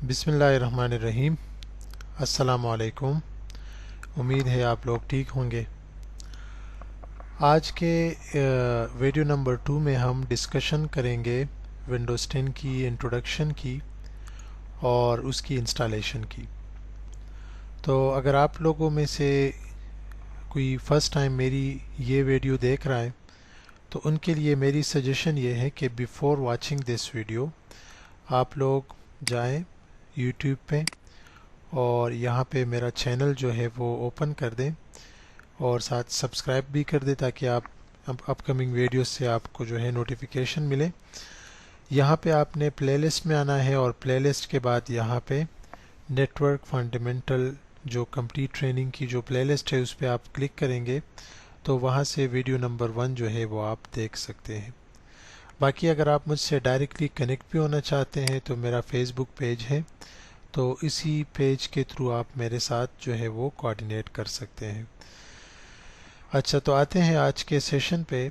बिस्मिल्लाहिर्रहमानिर्रहीम। अस्सलाम वालेकुम। उम्मीद है आप लोग ठीक होंगे। आज के वीडियो नंबर 2 में हम डिस्कशन करेंगे विंडोज़ 10 की इंट्रोडक्शन की और उसकी इंस्टॉलेशन की। तो अगर आप लोगों में से कोई फ़र्स्ट टाइम मेरी ये वीडियो देख रहा है तो उनके लिए मेरी सजेशन ये है कि बिफ़ोर वाचिंग दिस वीडियो आप लोग जाएं यूट्यूब पे और यहाँ पे मेरा चैनल जो है वो ओपन कर दें और साथ सब्सक्राइब भी कर दें ताकि आप अपकमिंग वीडियोस से आपको जो है नोटिफिकेशन मिले। यहाँ पे आपने प्लेलिस्ट में आना है और प्लेलिस्ट के बाद यहाँ पे नेटवर्क फंडामेंटल जो कंप्लीट ट्रेनिंग की जो प्लेलिस्ट है उस पर आप क्लिक करेंगे तो वहाँ से वीडियो नंबर 1 जो है वो आप देख सकते हैं। बाकी अगर आप मुझसे डायरेक्टली कनेक्ट भी होना चाहते हैं तो मेरा फेसबुक पेज है, तो इसी पेज के थ्रू आप मेरे साथ जो है वो कोऑर्डिनेट कर सकते हैं। अच्छा, तो आते हैं आज के सेशन पे।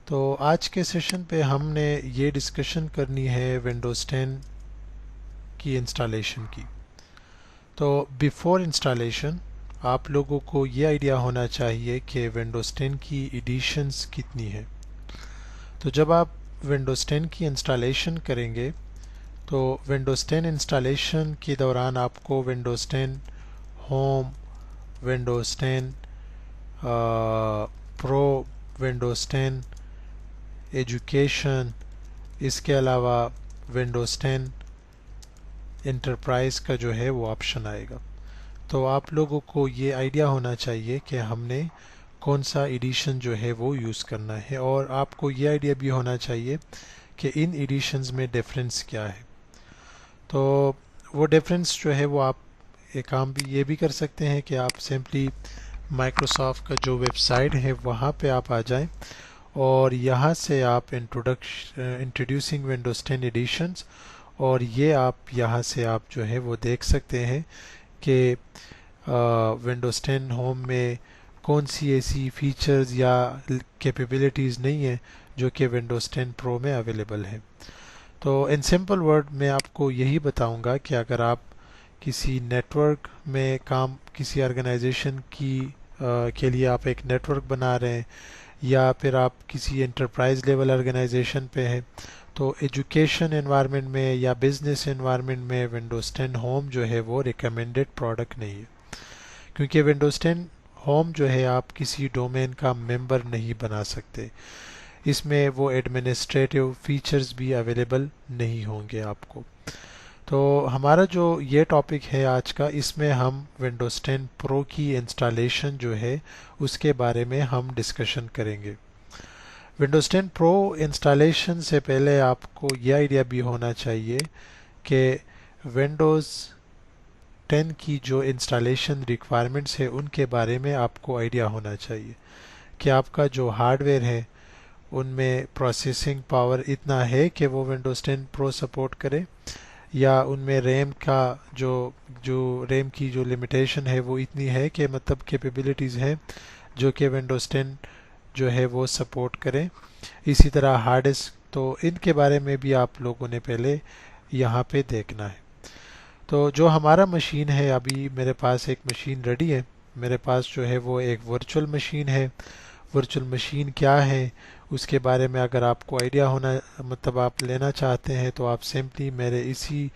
तो आज के सेशन पे हमने ये डिस्कशन करनी है विंडोज़ 10 की इंस्टॉलेशन की। तो बिफोर इंस्टॉलेशन आप लोगों को ये आइडिया होना चाहिए कि विंडोज़ 10 की एडिशंस कितनी है। तो जब आप विंडोज़ 10 की इंस्टॉलेशन करेंगे तो विंडोज़ 10 इंस्टॉलेशन के दौरान आपको Windows 10 home, Windows 10 pro, Windows 10 education, इसके अलावा विंडोज़ 10 इंटरप्राइज का जो है वो ऑप्शन आएगा। तो आप लोगों को ये आइडिया होना चाहिए कि हमने कौन सा एडिशन जो है वो यूज़ करना है, और आपको ये आइडिया भी होना चाहिए कि इन एडिशंस में डिफरेंस क्या है। तो वो डिफरेंस जो है वो आप एक काम भी ये भी कर सकते हैं कि आप सिंपली माइक्रोसॉफ्ट का जो वेबसाइट है वहाँ पे आप आ जाएं और यहाँ से आप इंट्रोड्यूसिंग विंडोज़ 10 एडिशंस, और ये आप यहाँ से आप जो है वो देख सकते हैं कि विंडोज़ 10 होम में कौन सी ऐसी फीचर्स या कैपेबिलिटीज़ नहीं है जो कि विंडोज़ 10 प्रो में अवेलेबल है। तो इन सिंपल वर्ड में आपको यही बताऊंगा कि अगर आप किसी नेटवर्क में काम, किसी ऑर्गेनाइजेशन की के लिए आप एक नेटवर्क बना रहे हैं या फिर आप किसी एंटरप्राइज लेवल ऑर्गेनाइजेशन पे हैं, तो एजुकेशन एनवायरनमेंट में या बिजनेस एनवायरनमेंट में विंडोज़ 10 होम जो है वो रिकमेंडेड प्रोडक्ट नहीं है, क्योंकि विंडोज़ 10 होम जो है आप किसी डोमेन का मेंबर नहीं बना सकते। इसमें वो एडमिनिस्ट्रेटिव फीचर्स भी अवेलेबल नहीं होंगे आपको। तो हमारा जो ये टॉपिक है आज का, इसमें हम विंडोज़ 10 प्रो की इंस्टॉलेशन जो है उसके बारे में हम डिस्कशन करेंगे। विंडोज़ 10 प्रो इंस्टॉलेशन से पहले आपको ये आइडिया भी होना चाहिए कि विंडोज़ 10 की जो इंस्टॉलेशन रिक्वायरमेंट्स है उनके बारे में आपको आइडिया होना चाहिए कि आपका जो हार्डवेयर है उनमें प्रोसेसिंग पावर इतना है कि वो विंडोज़ 10 प्रो सपोर्ट करे, या उनमें रैम का जो जो रैम की जो लिमिटेशन है वो इतनी है कि मतलब कैपेबिलिटीज़ हैं जो कि विंडोज़ 10 जो है वो सपोर्ट करें। इसी तरह हार्ड डिस्क, तो इनके बारे में भी आप लोगों ने पहले यहाँ पे देखना है। तो जो हमारा मशीन है, अभी मेरे पास एक मशीन रेडी है। मेरे पास जो है वो एक वर्चुअल मशीन है। वर्चुअल मशीन क्या है उसके बारे में अगर आपको आइडिया होना, मतलब आप लेना चाहते हैं, तो आप सिंपली मेरे इसी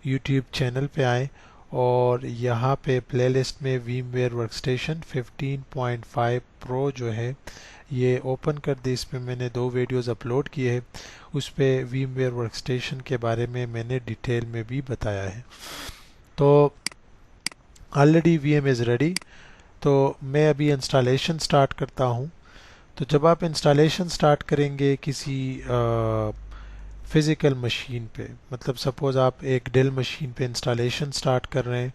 यूट्यूब चैनल पे आएँ और यहाँ पे प्लेलिस्ट में VMware वर्कस्टेशन 15.5 प्रो जो है ये ओपन कर दी। इसमें मैंने 2 वीडियोस अपलोड किए हैं, उस पे VMware वर्कस्टेशन के बारे में मैंने डिटेल में भी बताया है। तो ऑलरेडी VM इज़ रेडी। तो मैं अभी इंस्टॉलेशन स्टार्ट करता हूँ। तो जब आप इंस्टॉलेशन स्टार्ट करेंगे किसी फ़िज़िकल मशीन पे, मतलब सपोज़ आप एक डेल मशीन पे इंस्टॉलेशन स्टार्ट कर रहे हैं,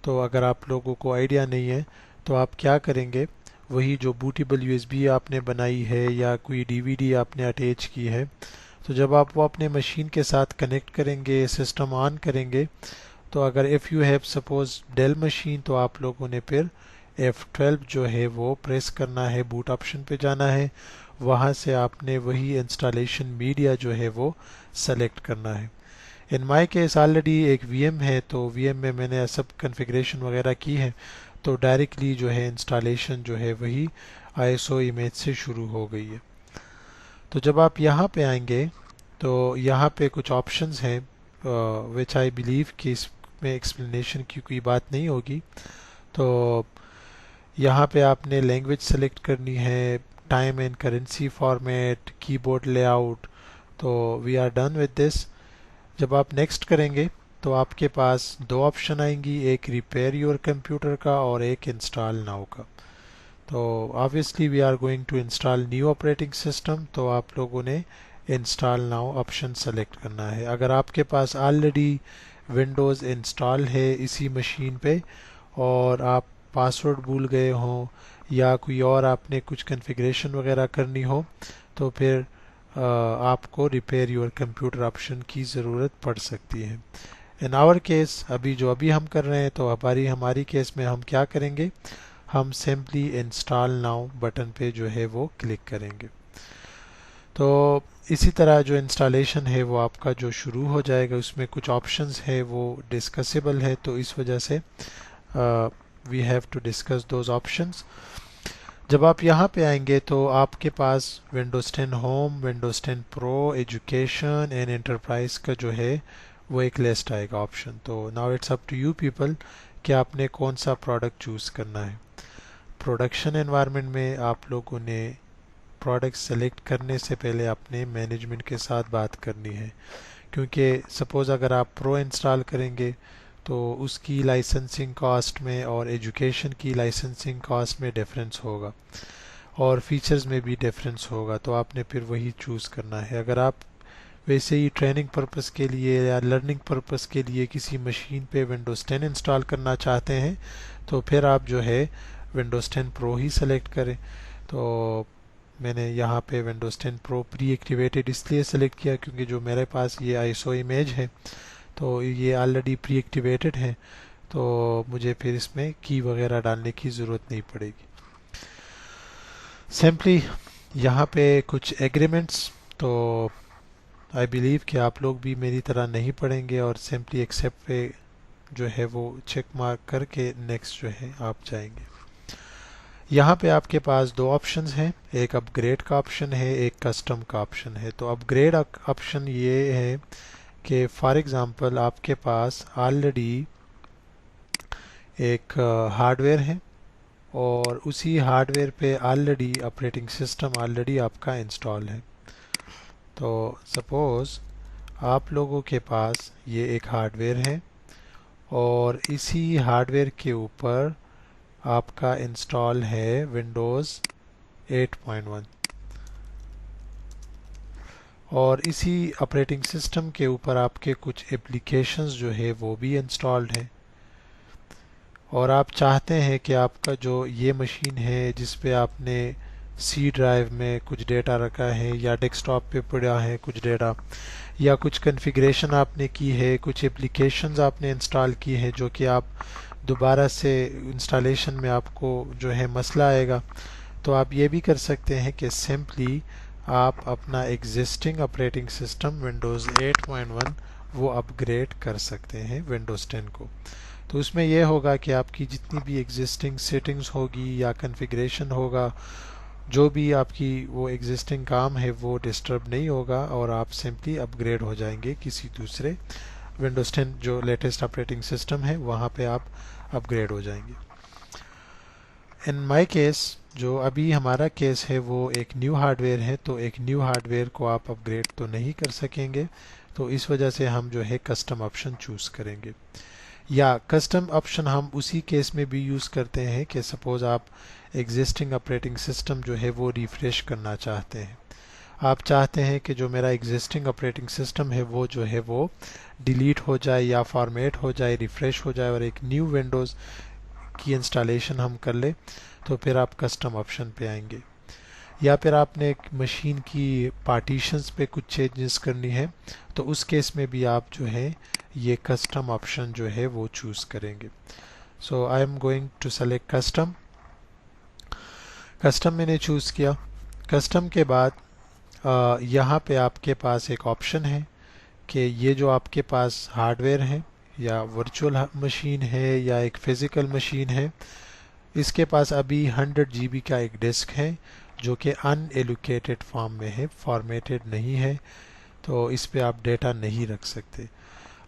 तो अगर आप लोगों को आइडिया नहीं है तो आप क्या करेंगे, वही जो बूटेबल USB आपने बनाई है या कोई DVD आपने अटैच की है, तो जब आप वो अपने मशीन के साथ कनेक्ट करेंगे, सिस्टम ऑन करेंगे, तो अगर if you have suppose Dell machine, तो आप लोगों ने फिर F12 जो है वो प्रेस करना है, बूट ऑप्शन पे जाना है, वहाँ से आपने वही इंस्टॉलेशन मीडिया जो है वो सेलेक्ट करना है। इन माय केस ऑलरेडी एक वीएम है, तो वीएम में मैंने सब कॉन्फ़िगरेशन वगैरह की है, तो डायरेक्टली जो है इंस्टॉलेशन जो है वही आईएसओ इमेज से शुरू हो गई है। तो जब आप यहाँ पे आएंगे तो यहाँ पे कुछ ऑप्शंस हैं विच आई बिलीव कि इसमें एक्सप्लेनेशन की कोई बात नहीं होगी। तो यहाँ पे आपने लैंग्वेज सेलेक्ट करनी है, time and currency format, keyboard layout. तो we are done with this. जब आप नेक्स्ट करेंगे तो आपके पास दो ऑप्शन आएंगी, एक रिपेयर योर कंप्यूटर का और एक इंस्टॉल नाउ का। तो obviously we are going to install new operating system, तो आप लोगों ने इंस्टॉल नाउ ऑप्शन सेलेक्ट करना है। अगर आपके पास ऑलरेडी विंडोज़ इंस्टॉल है इसी मशीन पे और आप पासवर्ड भूल गए हों या कोई और आपने कुछ कॉन्फ़िगरेशन वगैरह करनी हो, तो फिर आपको रिपेयर योर कंप्यूटर ऑप्शन की ज़रूरत पड़ सकती है। इन आवर केस अभी हम कर रहे हैं, तो हमारी केस में हम क्या करेंगे, हम सिंपली इंस्टॉल नाउ बटन पे जो है वो क्लिक करेंगे। तो इसी तरह जो इंस्टॉलेशन है वो आपका जो शुरू हो जाएगा, उसमें कुछ ऑप्शंस है वो डिस्कसेबल है, तो इस वजह से we have to discuss those options. जब आप यहाँ पे आएंगे तो आपके पास Windows 10 home, Windows 10 pro, education and enterprise का जो है वो एक लिस्ट आएगा ऑप्शन। तो now it's up to you people कि आपने कौन सा प्रोडक्ट चूज़ करना है। प्रोडक्शन एनवायरनमेंट में आप लोगों ने प्रोडक्ट सेलेक्ट करने से पहले अपने मैनेजमेंट के साथ बात करनी है, क्योंकि सपोज़ अगर आप प्रो इंस्टॉल करेंगे तो उसकी लाइसेंसिंग कॉस्ट में और एजुकेशन की लाइसेंसिंग कॉस्ट में डिफरेंस होगा और फीचर्स में भी डिफरेंस होगा, तो आपने फिर वही चूज़ करना है। अगर आप वैसे ही ट्रेनिंग पर्पस के लिए या लर्निंग पर्पस के लिए किसी मशीन पे विंडोज़ 10 इंस्टॉल करना चाहते हैं, तो फिर आप जो है विंडोज़ 10 प्रो ही सेलेक्ट करें। तो मैंने यहाँ पे विंडोज़ 10 प्रो प्री एक्टिवेटेड इसलिए सेलेक्ट किया क्योंकि जो मेरे पास ये आईएसओ इमेज है तो ये ऑलरेडी प्री एक्टिवेटेड है, तो मुझे फिर इसमें की वगैरह डालने की ज़रूरत नहीं पड़ेगी। सिंपली यहाँ पे कुछ एग्रीमेंट्स, तो आई बिलीव कि आप लोग भी मेरी तरह नहीं पढ़ेंगे और सिंपली एक्सेप्ट पे जो है वो चेक मार्क करके नेक्स्ट जो है आप जाएंगे। यहाँ पे आपके पास दो ऑप्शंस हैं, एक अपग्रेड का ऑप्शन है, एक कस्टम का ऑप्शन है। तो अपग्रेड ऑप्शन ये है कि फॉर एग्ज़ाम्पल आपके पास ऑलरेडी एक हार्डवेयर है और उसी हार्डवेयर पे ऑलरेडी ऑपरेटिंग सिस्टम ऑलरेडी आपका इंस्टॉल है। तो सपोज़ आप लोगों के पास ये एक हार्डवेयर है और इसी हार्डवेयर के ऊपर आपका इंस्टॉल है विंडोज़ 8.1 और इसी ऑपरेटिंग सिस्टम के ऊपर आपके कुछ एप्लीकेशंस जो है वो भी इंस्टॉल्ड है और आप चाहते हैं कि आपका जो ये मशीन है जिस पे आपने सी ड्राइव में कुछ डेटा रखा है या डेस्कटॉप पे पड़ा है कुछ डेटा या कुछ कॉन्फ़िगरेशन आपने की है, कुछ एप्लीकेशंस आपने इंस्टॉल की है जो कि आप दोबारा से इंस्टॉलेशन में आपको जो है मसला आएगा, तो आप ये भी कर सकते हैं कि सिंपली आप अपना एग्जिस्टिंग ऑपरेटिंग सिस्टम विंडोज़ 8.1 वो अपग्रेड कर सकते हैं विंडोज़ 10 को। तो उसमें यह होगा कि आपकी जितनी भी एग्जिस्टिंग सेटिंग्स होगी या कॉन्फ़िगरेशन होगा, जो भी आपकी वो एग्जिस्टिंग काम है वो डिस्टर्ब नहीं होगा और आप सिंपली अपग्रेड हो जाएंगे किसी दूसरे विंडोज़ 10 जो लेटेस्ट ऑपरेटिंग सिस्टम है वहाँ पे आप अपग्रेड हो जाएंगे। इन माय केस जो अभी हमारा केस है वो एक न्यू हार्डवेयर है, तो एक न्यू हार्डवेयर को आप अपग्रेड तो नहीं कर सकेंगे, तो इस वजह से हम जो है कस्टम ऑप्शन चूज़ करेंगे। या कस्टम ऑप्शन हम उसी केस में भी यूज़ करते हैं कि सपोज़ आप एग्जिस्टिंग ऑपरेटिंग सिस्टम जो है वो रिफ़्रेश करना चाहते हैं, आप चाहते हैं कि जो मेरा एग्जिस्टिंग ऑपरेटिंग सिस्टम है वो जो है वो डिलीट हो जाए या फॉर्मेट हो जाए, रिफ़्रेश हो जाए और एक न्यू विंडोज़ की इंस्टॉलेशन हम कर ले, तो फिर आप कस्टम ऑप्शन पे आएंगे। या फिर आपने एक मशीन की पार्टीशंस पे कुछ चेंजेस करनी है, तो उस केस में भी आप जो है ये कस्टम ऑप्शन जो है वो चूज़ करेंगे। So I am going to select custom. Custom मैंने चूज़ किया। कस्टम के बाद यहाँ पे आपके पास एक ऑप्शन है कि ये जो आपके पास हार्डवेयर है या वर्चुअल मशीन है या एक फ़िज़िकल मशीन है, इसके पास अभी 100 GB का एक डिस्क है जो कि अनएलोकेटेड फॉर्म में है, फॉर्मेटेड नहीं है, तो इस पे आप डेटा नहीं रख सकते।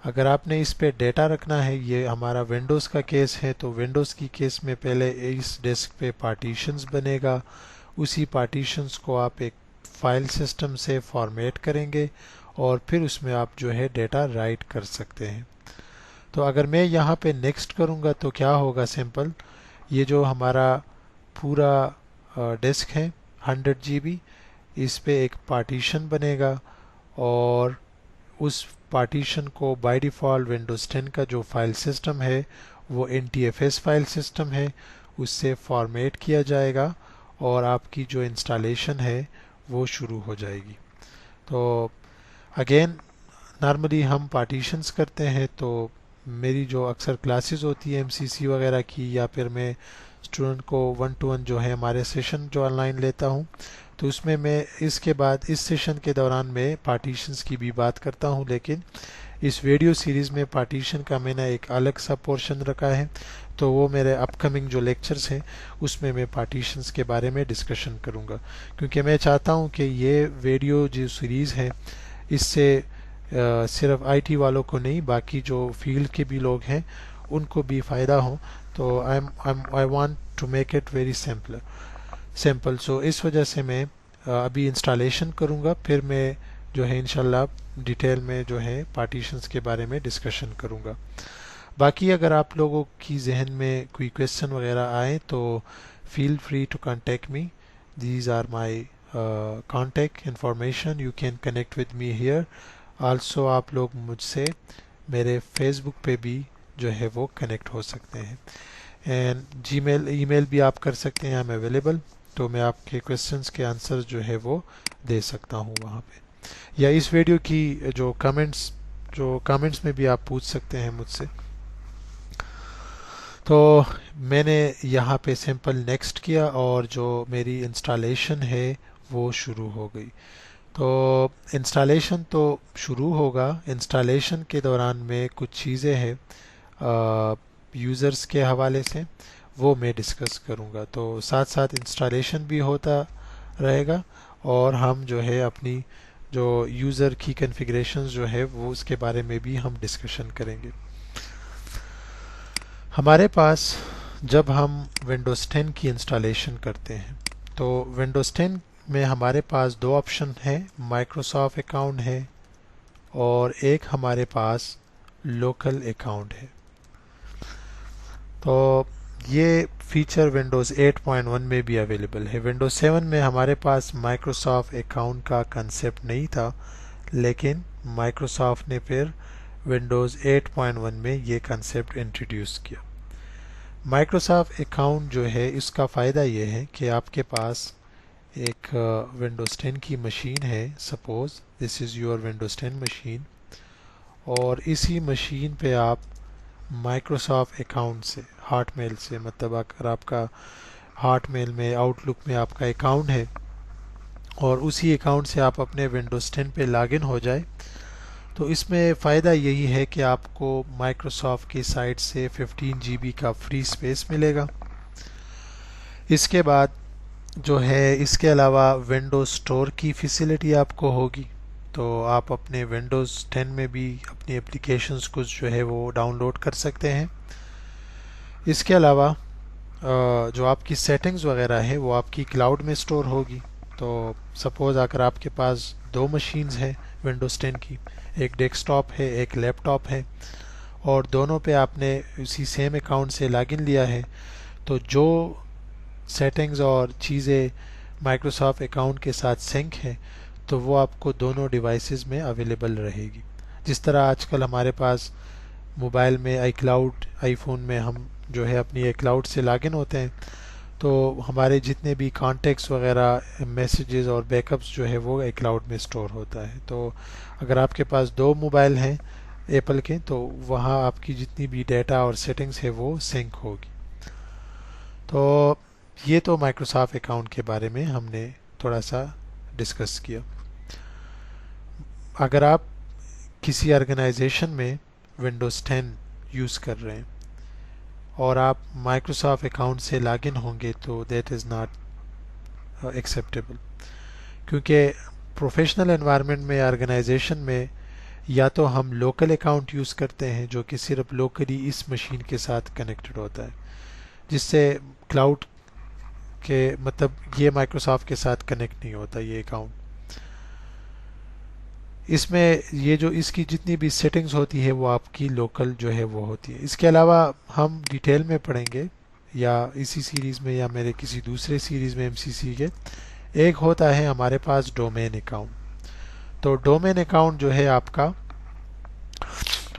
अगर आपने इस पे डेटा रखना है, ये हमारा विंडोज़ का केस है, तो विंडोज़ की केस में पहले इस डिस्क पे पार्टीशंस बनेगा, उसी पार्टीशंस को आप एक फाइल सिस्टम से फॉर्मेट करेंगे और फिर उसमें आप जो है डेटा राइट कर सकते हैं। तो अगर मैं यहाँ पे नेक्स्ट करूँगा तो क्या होगा, सिंपल, ये जो हमारा पूरा डिस्क है 100 GB, इस पे एक पार्टीशन बनेगा और उस पार्टीशन को बाय डिफ़ॉल्ट विंडोज़ 10 का जो फाइल सिस्टम है वो NTFS फाइल सिस्टम है, उससे फॉर्मेट किया जाएगा और आपकी जो इंस्टॉलेशन है वो शुरू हो जाएगी। तो अगेन नॉर्मली हम पार्टीशंस करते हैं, तो मेरी जो अक्सर क्लासेस होती है MCC वगैरह की, या फिर मैं स्टूडेंट को 1-to-1 जो है हमारे सेशन जो ऑनलाइन लेता हूँ, तो उसमें मैं इसके बाद इस सेशन के दौरान मैं पार्टीशंस की भी बात करता हूँ, लेकिन इस वीडियो सीरीज़ में पार्टीशन का मैंने एक अलग सा पोर्शन रखा है, तो वो मेरे अपकमिंग जो लेक्चर्स हैं उसमें मैं पार्टीशंस के बारे में डिस्कशन करूँगा, क्योंकि मैं चाहता हूँ कि ये वीडियो जो सीरीज़ है इससे सिर्फ IT वालों को नहीं, बाकी जो फील्ड के भी लोग हैं उनको भी फ़ायदा हो। तो I want to make it very simple. So इस वजह से मैं अभी इंस्टॉलेशन करूँगा, फिर मैं जो है इंशाल्लाह डिटेल में जो है पार्टीशंस के बारे में डिस्कशन करूँगा। बाकी अगर आप लोगों की जहन में कोई क्वेश्चन वगैरह आए तो feel free to contact me, these are my contact information, you can connect with me here. Also आप लोग मुझसे मेरे फेसबुक पे भी जो है वो कनेक्ट हो सकते हैं, एंड जीमेल ईमेल भी आप कर सकते हैं, आई एम अवेलेबल, तो मैं आपके क्वेश्चंस के आंसर जो है वो दे सकता हूँ वहाँ पे, या इस वीडियो की जो कमेंट्स में भी आप पूछ सकते हैं मुझसे। तो मैंने यहाँ पे सिंपल नेक्स्ट किया और जो मेरी इंस्टॉलेशन है वो शुरू हो गई। तो इंस्टॉलेशन तो शुरू होगा, इंस्टॉलेशन के दौरान में कुछ चीज़ें हैं यूज़र्स के हवाले से, वो मैं डिस्कस करूँगा, तो साथ साथ इंस्टॉलेशन भी होता रहेगा और हम जो है अपनी जो यूज़र की कॉन्फ़िगरेशंस जो है वो उसके बारे में भी हम डिस्कशन करेंगे। हमारे पास जब हम विंडोज़ 10 की इंस्टॉलेशन करते हैं तो विंडोज़ 10 में हमारे पास दो ऑप्शन है, माइक्रोसॉफ्ट अकाउंट है और एक हमारे पास लोकल अकाउंट है। तो ये फीचर विंडोज़ 8.1 में भी अवेलेबल है। विंडोज़ 7 में हमारे पास माइक्रोसॉफ्ट अकाउंट का कंसेप्ट नहीं था, लेकिन माइक्रोसॉफ्ट ने फिर विंडोज़ 8.1 में ये कंसेप्ट इंट्रोड्यूस किया। माइक्रोसॉफ्ट अकाउंट जो है इसका फ़ायदा ये है कि आपके पास एक विंडोज़ 10 की मशीन है, suppose this is your Windows 10 machine, और इसी मशीन पे आप माइक्रोसॉफ्ट अकाउंट से, हॉटमेल से, मतलब अगर आपका हॉटमेल में, आउटलुक में आपका अकाउंट है और उसी अकाउंट से आप अपने विंडोज़ 10 पे लॉगिन हो जाए, तो इसमें फ़ायदा यही है कि आपको माइक्रोसॉफ्ट की साइट से 15 GB का फ्री स्पेस मिलेगा। इसके बाद जो है, इसके अलावा विंडोज़ स्टोर की फैसिलिटी आपको होगी, तो आप अपने विंडोज़ 10 में भी अपनी एप्लीकेशंस कुछ जो है वो डाउनलोड कर सकते हैं। इसके अलावा जो आपकी सेटिंग्स वगैरह है वो आपकी क्लाउड में स्टोर होगी। तो सपोज़ अगर आपके पास दो मशीन्स हैं विंडोज़ 10 की, एक डेस्कटॉप है एक लैपटॉप है, और दोनों पे आपने उसी सेम अकाउंट से लॉगिन लिया है, तो जो सेटिंग्स और चीज़ें माइक्रोसॉफ्ट अकाउंट के साथ सिंक है तो वो आपको दोनों डिवाइसेस में अवेलेबल रहेगी। जिस तरह आजकल हमारे पास मोबाइल में iCloud, आईफोन में हम जो है अपनी iCloud से लॉगिन होते हैं, तो हमारे जितने भी कॉन्टेक्ट्स वगैरह, मैसेजेस और बैकअप्स जो है वो iCloud में स्टोर होता है। तो अगर आपके पास दो मोबाइल हैं एप्पल के, तो वहाँ आपकी जितनी भी डेटा और सेटिंग्स है वो सिंक होगी। तो ये तो माइक्रोसॉफ्ट अकाउंट के बारे में हमने थोड़ा सा डिस्कस किया। अगर आप किसी ऑर्गेनाइजेशन में विंडोज़ 10 यूज़ कर रहे हैं और आप माइक्रोसॉफ्ट अकाउंट से लॉगिन होंगे तो दैट इज़ नॉट एक्सेप्टेबल, क्योंकि प्रोफेशनल एनवायरनमेंट में ऑर्गेनाइजेशन में या तो हम लोकल अकाउंट यूज़ करते हैं जो कि सिर्फ लोकली इस मशीन के साथ कनेक्टेड होता है, जिससे क्लाउड के मतलब ये माइक्रोसॉफ्ट के साथ कनेक्ट नहीं होता ये अकाउंट। इसमें ये जो इसकी जितनी भी सेटिंग्स होती है वो आपकी लोकल जो है वो होती है। इसके अलावा हम डिटेल में पढ़ेंगे या इसी सीरीज़ में या मेरे किसी दूसरे सीरीज़ में एमसीसी के। एक होता है हमारे पास डोमेन अकाउंट। तो डोमेन अकाउंट जो है आपका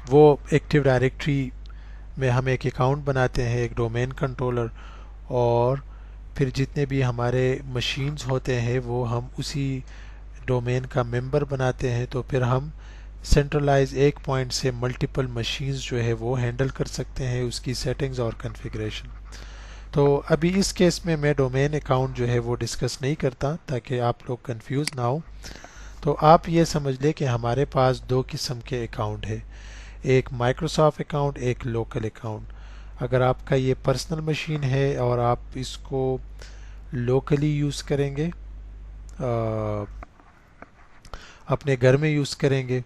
वो एक्टिव डायरेक्टरी में हम एक अकाउंट बनाते हैं, एक डोमेन कंट्रोलर, और फिर जितने भी हमारे मशीन्स होते हैं वो हम उसी डोमेन का मेंबर बनाते हैं। तो फिर हम सेंट्रलाइज एक पॉइंट से मल्टीपल मशीन्स जो है वो हैंडल कर सकते हैं, उसकी सेटिंग्स और कॉन्फ़िगरेशन। तो अभी इस केस में मैं डोमेन अकाउंट जो है वो डिस्कस नहीं करता ताकि आप लोग कंफ्यूज ना हो। तो आप ये समझ लें कि हमारे पास दो किस्म के अकाउंट है, एक माइक्रोसॉफ्ट अकाउंट, एक लोकल अकाउंट। अगर आपका ये पर्सनल मशीन है और आप इसको लोकली यूज़ करेंगे, अपने घर में यूज़ करेंगे,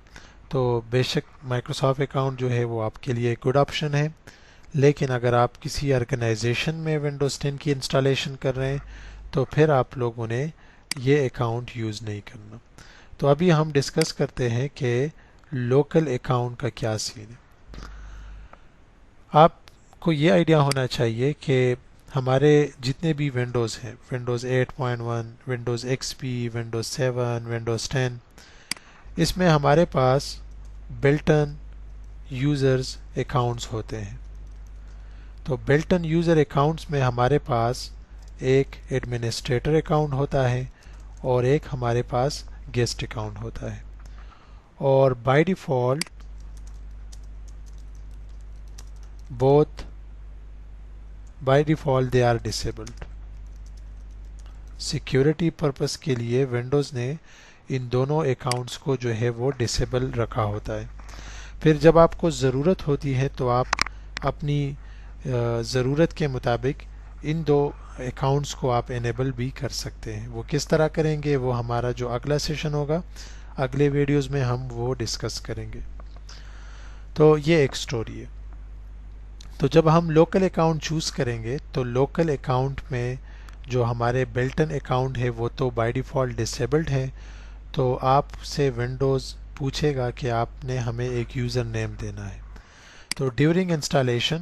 तो बेशक माइक्रोसॉफ्ट अकाउंट जो है वो आपके लिए एक गुड ऑप्शन है। लेकिन अगर आप किसी ऑर्गेनाइजेशन में विंडोज़ 10 की इंस्टॉलेशन कर रहे हैं तो फिर आप लोगों ने ये अकाउंट यूज़ नहीं करना। तो अभी हम डिस्कस करते हैं कि लोकल अकाउंट का क्या सीन है। आपको ये आइडिया होना चाहिए कि हमारे जितने भी विंडोज़ हैं, Windows 8.1, Windows XP, Windows 7, Windows 10, इसमें हमारे पास बिल्ट-इन यूज़र्स अकाउंट्स होते हैं। तो बिल्ट-इन यूज़र अकाउंट्स में हमारे पास एक एडमिनिस्ट्रेटर अकाउंट होता है और एक हमारे पास गेस्ट अकाउंट होता है, और by default they are disabled. Security purpose के लिए विंडोज़ ने इन दोनों अकाउंट्स को जो है वो डिसेबल रखा होता है। फिर जब आपको ज़रूरत होती है तो आप अपनी ज़रूरत के मुताबिक इन दो अकाउंट्स को आप इनेबल भी कर सकते हैं। वो किस तरह करेंगे वो हमारा जो अगला सेशन होगा, अगले वीडियोस में हम वो डिस्कस करेंगे। तो ये एक स्टोरी है। तो जब हम लोकल अकाउंट चूज़ करेंगे तो लोकल अकाउंट में जो हमारे बिल्ट-इन अकाउंट है वो तो बाय डिफ़ॉल्ट डिसेबल्ड है। तो आपसे विंडोज़ पूछेगा कि आपने हमें एक यूज़र नेम देना है। तो ड्यूरिंग इंस्टॉलेशन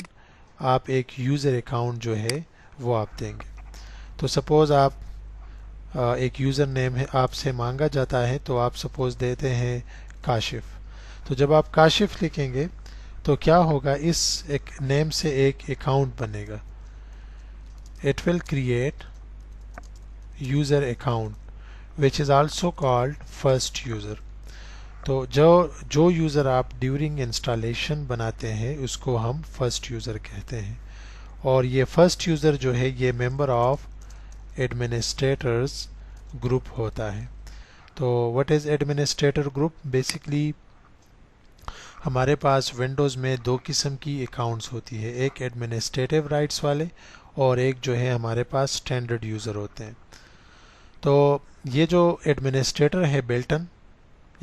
आप एक यूज़र अकाउंट जो है वो आप देंगे। तो सपोज़ आप एक यूज़र नेम है आपसे मांगा जाता है, तो आप सपोज़ देते हैं काशिफ। तो जब आप काशिफ लिखेंगे तो क्या होगा, इस एक नेम से एक अकाउंट बनेगा। It will create user account which is also called first user. तो जो यूज़र आप ड्यूरिंग इंस्टॉलेशन बनाते हैं उसको हम फर्स्ट यूज़र कहते हैं, और ये फर्स्ट यूज़र जो है ये मेंबर ऑफ एडमिनिस्ट्रेटर्स ग्रुप होता है। तो what is administrator group? Basically हमारे पास विंडोज़ में दो किस्म की अकाउंट्स होती है, एक एडमिनिस्ट्रेटिव राइट्स वाले और एक जो है हमारे पास स्टैंडर्ड यूज़र होते हैं। तो ये जो एडमिनिस्ट्रेटर है बिल्ट-इन,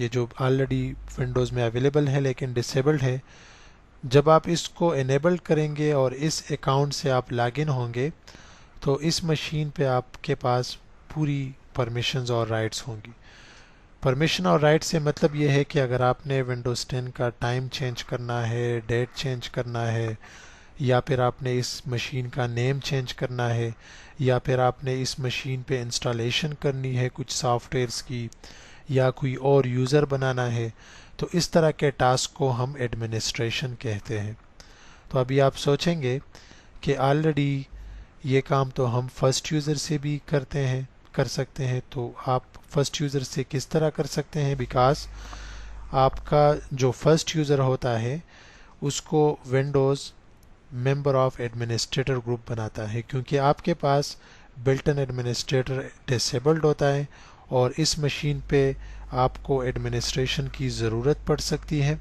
ये जो ऑलरेडी विंडोज़ में अवेलेबल है लेकिन डिसेबल्ड है, जब आप इसको इनेबल करेंगे और इस अकाउंट से आप लॉगिन होंगे तो इस मशीन पे आपके पास पूरी परमिशंस और राइट्स होंगी। परमिशन और राइट से मतलब ये है कि अगर आपने विंडोज़ 10 का टाइम चेंज करना है, डेट चेंज करना है, या फिर आपने इस मशीन का नेम चेंज करना है, या फिर आपने इस मशीन पे इंस्टॉलेशन करनी है कुछ सॉफ्टवेयर्स की, या कोई और यूज़र बनाना है, तो इस तरह के टास्क को हम एडमिनिस्ट्रेशन कहते हैं। तो अभी आप सोचेंगे कि ऑलरेडी ये काम तो हम फर्स्ट यूज़र से भी कर सकते हैं, तो आप फर्स्ट यूज़र से किस तरह कर सकते हैं? बिकॉज आपका जो फर्स्ट यूज़र होता है उसको Windows member of administrator group बनाता है, क्योंकि आपके पास बिल्ट-इन एडमिनिस्ट्रेटर डिसेबल्ड होता है और इस मशीन पे आपको एडमिनिस्ट्रेशन की ज़रूरत पड़ सकती है।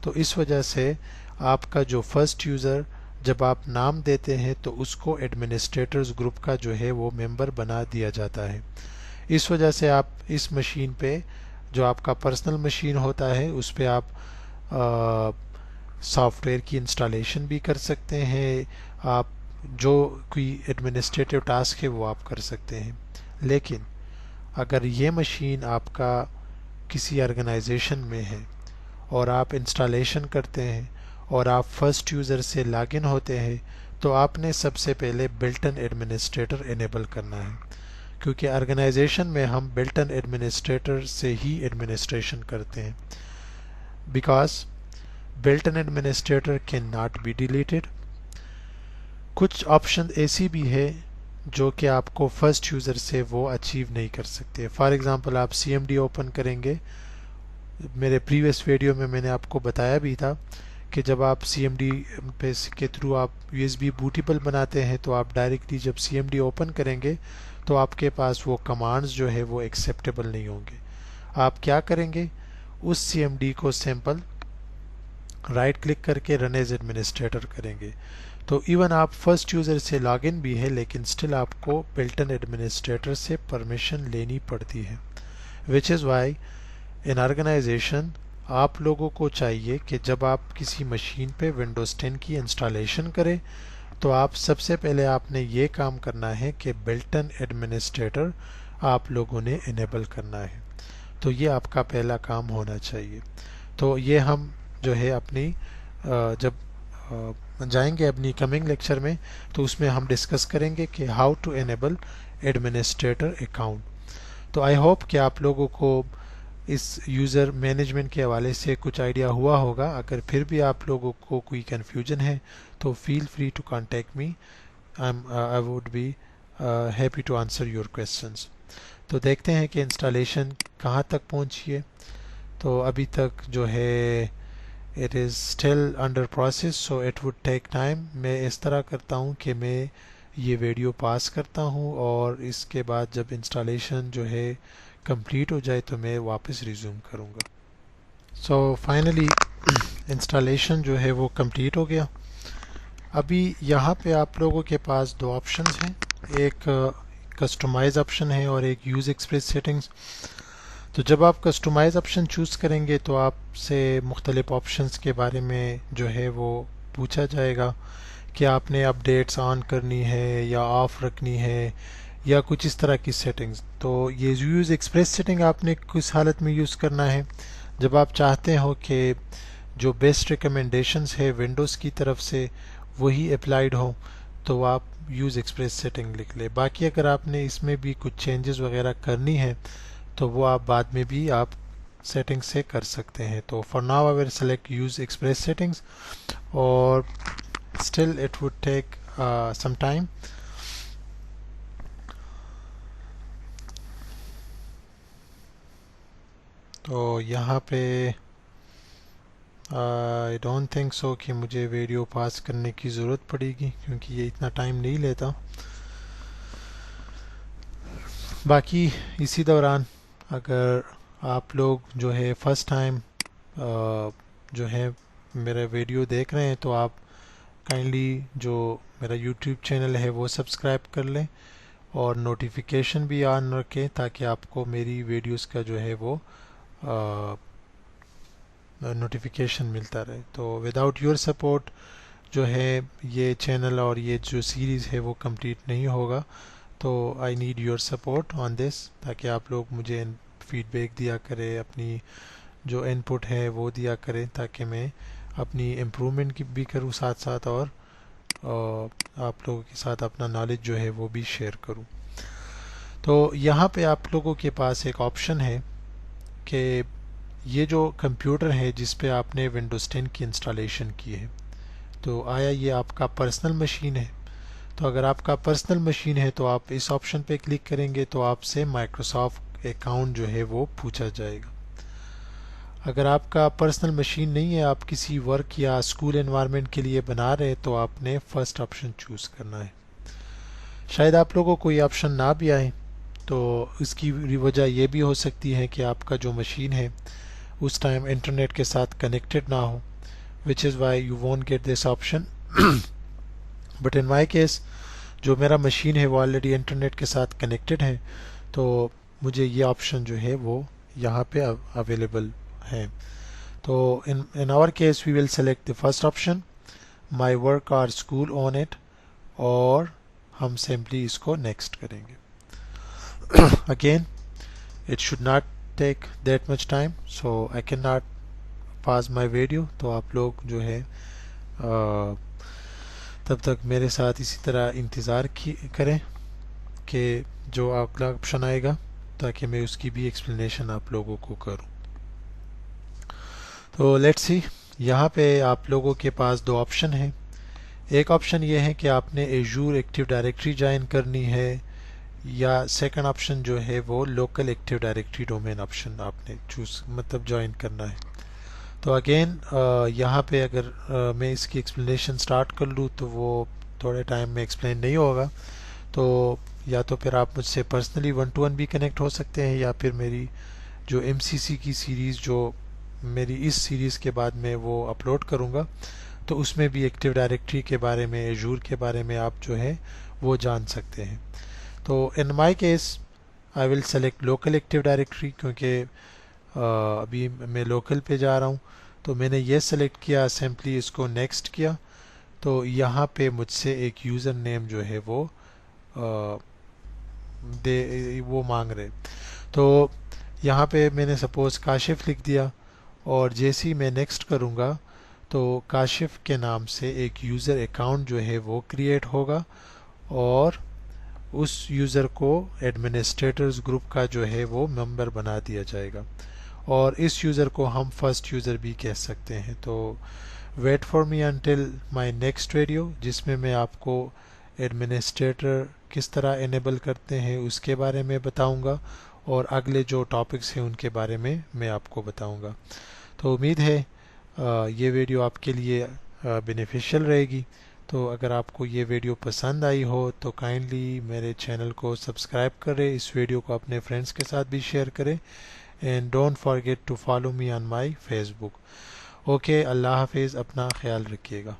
तो इस वजह से आपका जो फर्स्ट यूज़र जब आप नाम देते हैं तो उसको एडमिनिस्ट्रेटर्स ग्रुप का जो है वो मेंबर बना दिया जाता है। इस वजह से आप इस मशीन पे जो आपका पर्सनल मशीन होता है उस पे आप सॉफ्टवेयर की इंस्टॉलेशन भी कर सकते हैं, आप जो कोई एडमिनिस्ट्रेटिव टास्क है वो आप कर सकते हैं। लेकिन अगर ये मशीन आपका किसी ऑर्गेनाइजेशन में है और आप इंस्टॉलेशन करते हैं और आप फर्स्ट यूज़र से लॉगिन होते हैं तो आपने सबसे पहले बिल्ट इन एडमिनिस्ट्रेटर इनेबल करना है, क्योंकि ऑर्गेनाइजेशन में हम बिल्ट इन एडमिनिस्ट्रेटर से ही एडमिनिस्ट्रेशन करते हैं। Because built in administrator can not be deleted. कुछ ऑप्शन ऐसी भी है जो कि आपको फर्स्ट यूज़र से वो अचीव नहीं कर सकते। फॉर एग्ज़ाम्पल आप CMD ओपन करेंगे, मेरे प्रीवियस वीडियो में मैंने आपको बताया भी था कि जब आप CMD पे के थ्रू आप USB बूटेबल बनाते हैं तो आप डायरेक्टली जब CMD ओपन करेंगे तो आपके पास वो कमांड्स जो है वो एक्सेप्टेबल नहीं होंगे। आप क्या करेंगे, उस CMD को सैंपल राइट क्लिक करके रन एज एडमिनिस्ट्रेटर करेंगे। तो इवन आप फर्स्ट यूज़र से लॉगिन भी है लेकिन स्टिल आपको बिल्ट इन एडमिनिस्ट्रेटर से परमिशन लेनी पड़ती है। Which is why in organization आप लोगों को चाहिए कि जब आप किसी मशीन पे विंडोज़ 10 की इंस्टॉलेशन करें तो आप सबसे पहले आपने ये काम करना है कि बिल्ट इन एडमिनिस्ट्रेटर आप लोगों ने इनेबल करना है। तो ये आपका पहला काम होना चाहिए। तो ये हम जो है अपनी जब जाएंगे अपनी कमिंग लेक्चर में तो उसमें हम डिस्कस करेंगे कि how to enable administrator account. तो आई होप कि आप लोगों को इस यूज़र मैनेजमेंट के हवाले से कुछ आइडिया हुआ होगा। अगर फिर भी आप लोगों को कोई कन्फ्यूजन है तो feel free to contact me, I would be happy to answer your questions. तो देखते हैं कि इंस्टॉलेशन कहाँ तक पहुँची है। तो अभी तक जो है it is still under process, so it would take time. मैं इस तरह करता हूँ कि मैं ये वीडियो पास करता हूँ और इसके बाद जब इंस्टॉलेशन जो है कंप्लीट हो जाए तो मैं वापस रिज्यूम करूँगा। सो फाइनली इंस्टॉलेशन जो है वो कंप्लीट हो गया। अभी यहाँ पे आप लोगों के पास दो ऑप्शंस हैं, एक कस्टमाइज ऑप्शन है और एक यूज़ एक्सप्रेस सेटिंग्स। तो जब आप कस्टमाइज ऑप्शन चूज़ करेंगे तो आपसे मुख्तलिफ ऑप्शंस के बारे में जो है वो पूछा जाएगा कि आपने अपडेट्स ऑन करनी है या ऑफ रखनी है या कुछ इस तरह की सेटिंग्स। तो ये यूज़ एक्सप्रेस सेटिंग आपने किस हालत में यूज़ करना है, जब आप चाहते हो कि जो बेस्ट रिकमेंडेशंस है विंडोज़ की तरफ से वही अप्लाइड हो तो आप यूज़ एक्सप्रेस सेटिंग लिख ले। बाकी अगर आपने इसमें भी कुछ चेंजेस वगैरह करनी है तो वो आप बाद में भी आप सेटिंग से कर सकते हैं। तो for now I will select use express settings और still it would take some time. तो यहाँ पे आई डोंट थिंक सो कि मुझे वीडियो पास करने की ज़रूरत पड़ेगी क्योंकि ये इतना टाइम नहीं लेता। बाकी इसी दौरान अगर आप लोग जो है फर्स्ट टाइम जो है मेरा वीडियो देख रहे हैं तो आप काइंडली जो मेरा यूट्यूब चैनल है वो सब्सक्राइब कर लें और नोटिफिकेशन भी ऑन रखें ताकि आपको मेरी वीडियोस का जो है वो नोटिफिकेशन मिलता रहे। तो विदाउट योर सपोर्ट जो है ये चैनल और ये जो सीरीज़ है वो कंप्लीट नहीं होगा। तो I need your support on this ताकि आप लोग मुझे फीडबैक दिया करें, अपनी जो इनपुट है वो दिया करें ताकि मैं अपनी इम्प्रूवमेंट की भी करूँ साथ साथ और आप लोगों के साथ अपना नॉलेज जो है वो भी शेयर करूँ। तो यहाँ पे आप लोगों के पास एक ऑप्शन है कि ये जो कंप्यूटर है जिस पे आपने विंडोज़ 10 की इंस्टॉलेशन की है तो आया ये आपका पर्सनल मशीन है। तो अगर आपका पर्सनल मशीन है तो आप इस ऑप्शन पे क्लिक करेंगे तो आपसे माइक्रोसॉफ्ट अकाउंट जो है वो पूछा जाएगा। अगर आपका पर्सनल मशीन नहीं है, आप किसी वर्क या स्कूल एनवायरनमेंट के लिए बना रहे हैं तो आपने फर्स्ट ऑप्शन चूज़ करना है। शायद आप लोगों को ये ऑप्शन ना भी आए तो इसकी वजह ये भी हो सकती है कि आपका जो मशीन है उस टाइम इंटरनेट के साथ कनेक्टेड ना हो, विच is why you won't get this option. But in my case जो मेरा मशीन है वो ऑलरेडी इंटरनेट के साथ कनेक्टेड है, तो मुझे ये ऑप्शन जो है वो यहाँ पे अवेलेबल है। तो in our case we will select the first option, my work or school on it, और हम सिंपली इसको नेक्स्ट करेंगे। Again it should not take that much time, so I cannot pause my video। तो आप लोग जो है तब तक मेरे साथ इसी तरह इंतज़ार करें कि जो अगला ऑप्शन आएगा, ताकि मैं उसकी भी एक्सप्लेनेशन आप लोगों को करूं। तो लेट्स सी, यहाँ पे आप लोगों के पास दो ऑप्शन हैं। एक ऑप्शन ये है कि आपने एजूर एक्टिव डायरेक्टरी ज्वाइन करनी है, या सेकंड ऑप्शन जो है वो local active directory domain option आपने चूज मतलब ज्वाइन करना है। तो अगेन यहाँ पे अगर मैं इसकी एक्सप्लेनेशन स्टार्ट कर लूँ तो वो थोड़े टाइम में एक्सप्लेन नहीं होगा, तो या तो फिर आप मुझसे पर्सनली 1-to-1 भी कनेक्ट हो सकते हैं, या फिर मेरी जो MCC की सीरीज़ जो मेरी इस सीरीज़ के बाद में वो अपलोड करूँगा, तो उसमें भी एक्टिव डायरेक्टरी के बारे में, एजूर के बारे में आप जो है वो जान सकते हैं। तो in my case I will select local active directory, क्योंकि अभी मैं लोकल पे जा रहा हूँ। तो मैंने ये सेलेक्ट किया, सिंपली इसको नेक्स्ट किया, तो यहाँ पे मुझसे एक यूज़र नेम जो है वो वो मांग रहे। तो यहाँ पे मैंने सपोज़ काशिफ लिख दिया, और जैसे ही मैं नेक्स्ट करूँगा तो काशिफ के नाम से एक यूज़र अकाउंट जो है वो क्रिएट होगा, और उस यूज़र को एडमिनिस्ट्रेटर्स ग्रुप का जो है वो मेंबर बना दिया जाएगा, और इस यूज़र को हम फर्स्ट यूज़र भी कह सकते हैं। तो wait for me until my next video, जिसमें मैं आपको एडमिनिस्ट्रेटर किस तरह इनेबल करते हैं उसके बारे में बताऊंगा, और अगले जो टॉपिक्स हैं उनके बारे में मैं आपको बताऊंगा। तो उम्मीद है ये वीडियो आपके लिए बेनिफिशियल रहेगी। तो अगर आपको ये वीडियो पसंद आई हो तो काइंडली मेरे चैनल को सब्सक्राइब करें, इस वीडियो को अपने फ्रेंड्स के साथ भी शेयर करें, and don't forget to follow me on my Facebook. Okay, Allah हाफिज़, अपना ख्याल रखिएगा।